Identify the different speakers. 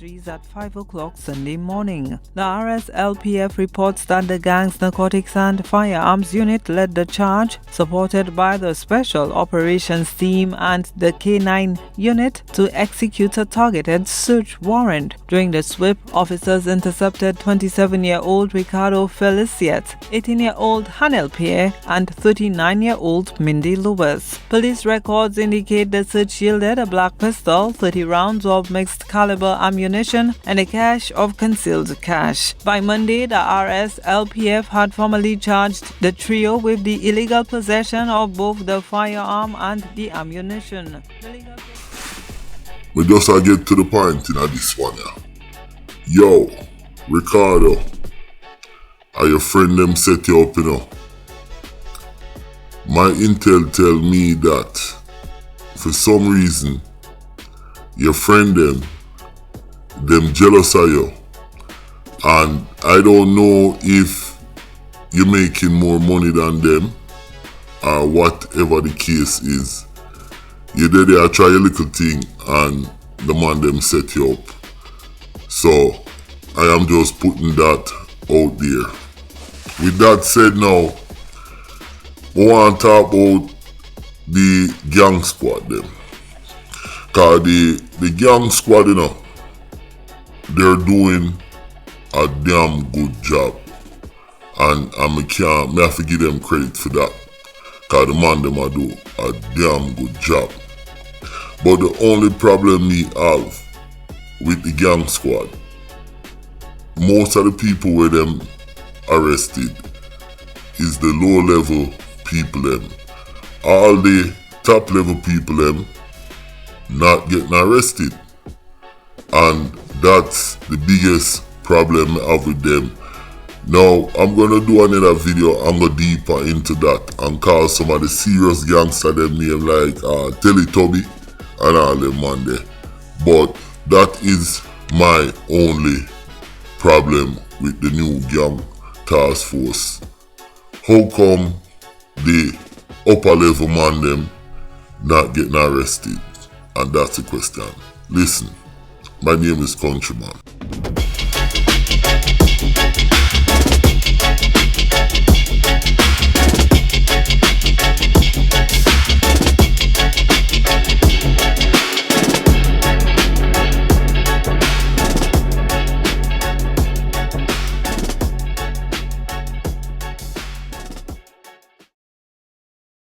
Speaker 1: trees at 5 o'clock Sunday morning. The RSLPF reports that the gang's narcotics and firearms unit led the charge, supported by the Special Operations Team and the K9 unit, to execute a targeted search warrant. During the sweep, officers intercepted 27-year-old Ricardo Feliciet, 18-year-old Hanel Pierre, and 39-year-old Mindy Lewis. Police records indicate the search yielded a black pistol, 30 rounds of mixed-caliber ammunition, and a cache of concealed cash. By Monday, the RSLPF had formally charged the trio with the illegal possession of both the firearm and the ammunition.
Speaker 2: We just get to the point in this one, yeah. Yo, Ricardo, are your friend them set you up, you know? My intel tell me that for some reason your friend them jealous of you, and I don't know if you're making more money than them or whatever the case is. You did there try a little thing and the man them set you up. So I am just putting that out there. With that said, now we want to talk about the gang squad them. Cause the gang squad, you know, they're doing a damn good job. And I have to give them credit for that. Cause the man them a do a damn good job. But the only problem me have with the gang squad, most of the people where them arrested is the low level people them. All the top level people them not getting arrested. And that's the biggest problem I have with them. Now I'm gonna do another video and go deeper into that and call some of the serious gangster them name like Teletubby and all them man there. But that is my only problem with the new gang task force. How come the upper level man them not getting arrested? And that's the question. Listen, my name is Countryman.